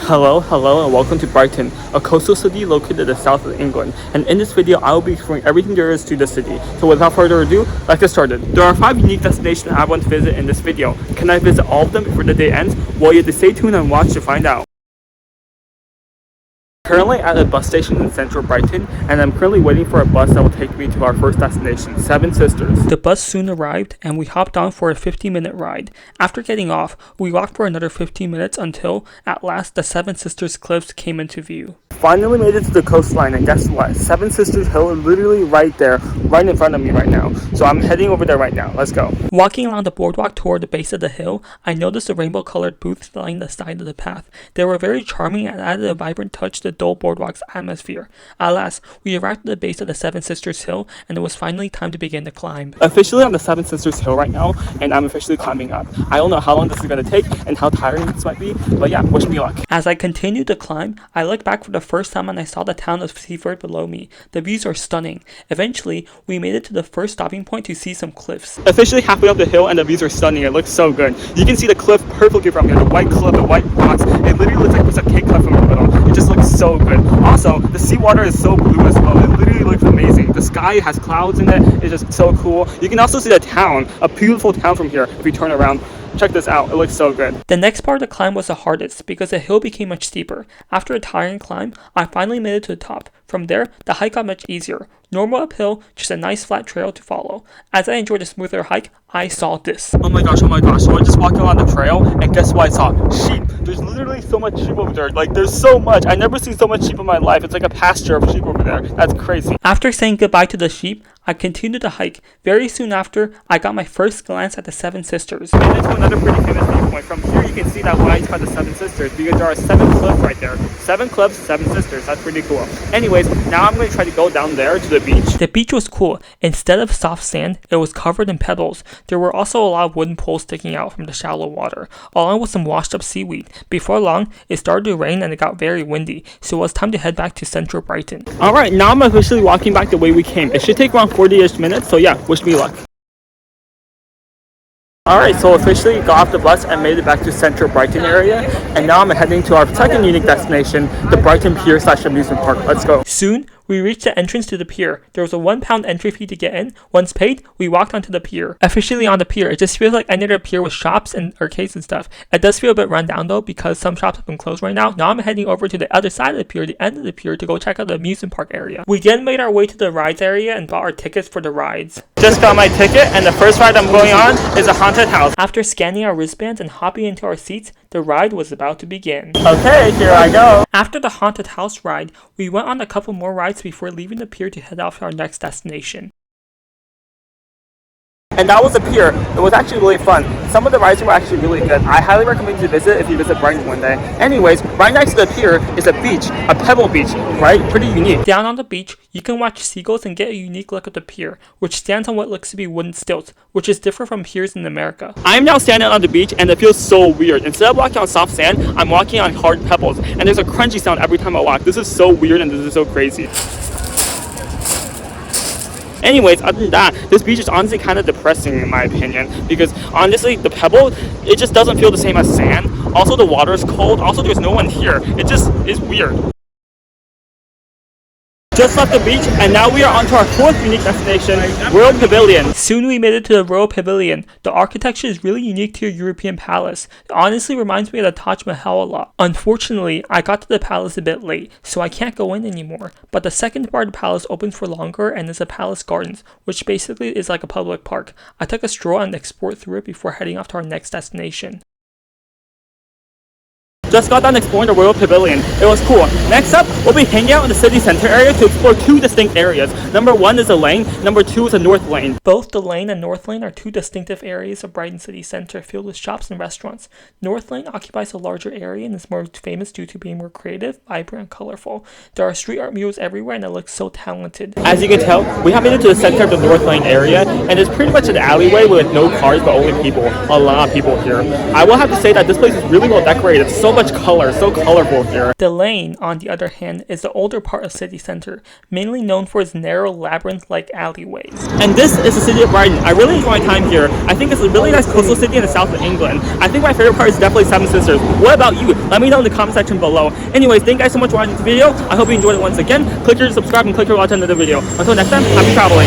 Hello, and welcome to Brighton, a coastal city located in the south of England. And in this video, I will be exploring everything there is to the city. So without further ado, let's get started. There are 5 unique destinations I want to visit in this video. Can I visit all of them before the day ends? Well, you have to stay tuned and watch to find out. Currently at a bus station in central Brighton, and I'm currently waiting for a bus that will take me to our first destination, Seven Sisters. The bus soon arrived, and we hopped on for a 15-minute ride. After getting off, we walked for another 15 minutes until, at last, the Seven Sisters cliffs came into view. Finally made it to the coastline, and guess what? Seven Sisters Hill is literally right there, right in front of me right now. So I'm heading over there right now. Let's go. Walking along the boardwalk toward the base of the hill, I noticed the rainbow-colored booths lining the side of the path. They were very charming and added a vibrant touch to the dull boardwalk's atmosphere. Alas, we arrived at the base of the Seven Sisters Hill, and it was finally time to begin the climb. Officially on the Seven Sisters Hill right now, and I'm officially climbing up. I don't know how long this is going to take and how tiring this might be, but yeah, wish me luck. As I continued to climb, I looked back for the first time and I saw the town of Sept below me. The views are stunning. Eventually, we made it to the first stopping point to see some cliffs. Officially halfway up the hill, and the views are stunning. It looks so good. You can see the cliff perfectly from here. The white cliff, the white rocks. It literally looks like a piece of cake cut from the middle. It just looks so good. Also, the seawater is so blue as well. It literally looks amazing. The sky has clouds in it. It's just so cool. You can also see the town, a beautiful town from here if you turn around. Check this out, it looks so good. The next part of the climb was the hardest because the hill became much steeper. After a tiring climb, I finally made it to the top. From there, the hike got much easier. Normal uphill, just a nice flat trail to follow. As I enjoyed a smoother hike, I saw this. Oh my gosh. So I just walked along the trail, and guess what I saw? Sheep. There's literally so much sheep over there. Like, there's so much. I never seen so much sheep in my life. It's like a pasture of sheep over there. That's crazy. After saying goodbye to the sheep, I continued to hike. Very soon after, I got my first glance at the Seven Sisters. And into another pretty famous viewpoint. From here, you can see that why it's called the Seven Sisters, because there are 7 cliffs right there. 7 cliffs, 7 sisters. That's pretty cool. Anyways, now I'm going to try to go down there to the beach. The beach was cool. Instead of soft sand, it was covered in pebbles. There were also a lot of wooden poles sticking out from the shallow water, along with some washed up seaweed. Before long, it started to rain and it got very windy, so it was time to head back to central Brighton. Alright, now I'm officially walking back the way we came. It should take around 40-ish minutes, so yeah, wish me luck. Alright, so officially got off the bus and made it back to central Brighton area, and now I'm heading to our second unique destination, the Brighton Pier / amusement park. Let's go. Soon, we reached the entrance to the pier. There was a £1 entry fee to get in. Once paid, we walked onto the pier. Officially on the pier, it just feels like any other pier with shops and arcades and stuff. It does feel a bit run down though, because some shops have been closed right now. Now I'm heading over to the other side of the pier, the end of the pier, to go check out the amusement park area. We then made our way to the rides area and bought our tickets for the rides. Just got my ticket, and the first ride I'm going on is a haunted house. After scanning our wristbands and hopping into our seats, the ride was about to begin. Okay, here I go. After the haunted house ride, we went on a couple more rides before leaving the pier to head off to our next destination. And that was the pier. It was actually really fun. Some of the rides were actually really good. I highly recommend you to visit if you visit Brighton one day. Anyways, right next to the pier is a beach, a pebble beach, right? Pretty unique. Down on the beach, you can watch seagulls and get a unique look at the pier, which stands on what looks to be wooden stilts, which is different from piers in America. I'm now standing on the beach and it feels so weird. Instead of walking on soft sand, I'm walking on hard pebbles, and there's a crunchy sound every time I walk. This is so weird and this is so crazy. Anyways, other than that, this beach is honestly kind of depressing in my opinion, because honestly, the pebble, it just doesn't feel the same as sand. Also, the water is cold. Also, there's no one here. It just is weird. Just left the beach, and now we are on to our 4th unique destination, Royal Pavilion. Soon we made it to the Royal Pavilion. The architecture is really unique to a European palace. It honestly reminds me of the Taj Mahal a lot. Unfortunately, I got to the palace a bit late, so I can't go in anymore. But the second part of the palace opens for longer and is the Palace Gardens, which basically is like a public park. I took a stroll and explored through it before heading off to our next destination. Just got done exploring the Royal Pavilion. It was cool. Next up, we'll be hanging out in the city center area to explore 2 distinct areas. Number 1 is the lane, number 2 is the north lane. Both the lane and north lane are 2 distinctive areas of Brighton city center filled with shops and restaurants. North lane occupies a larger area and is more famous due to being more creative, vibrant, and colorful. There are street art murals everywhere and it looks so talented. As you can tell, we have made it to the center of the north lane area, and it's pretty much an alleyway with no cars but only people. A lot of people here. I will have to say that this place is really well decorated. So much much color, so colorful here. The Lane, on the other hand, is the older part of city center, mainly known for its narrow labyrinth-like alleyways. And this is the city of Brighton. I really enjoy my time here. I think it's a really nice coastal city in the south of England. I think my favorite part is definitely Seven Sisters. What about you? Let me know in the comment section below. Anyways, thank you guys so much for watching this video. I hope you enjoyed it once again. Click here to subscribe and click here to watch another video. Until next time, happy traveling.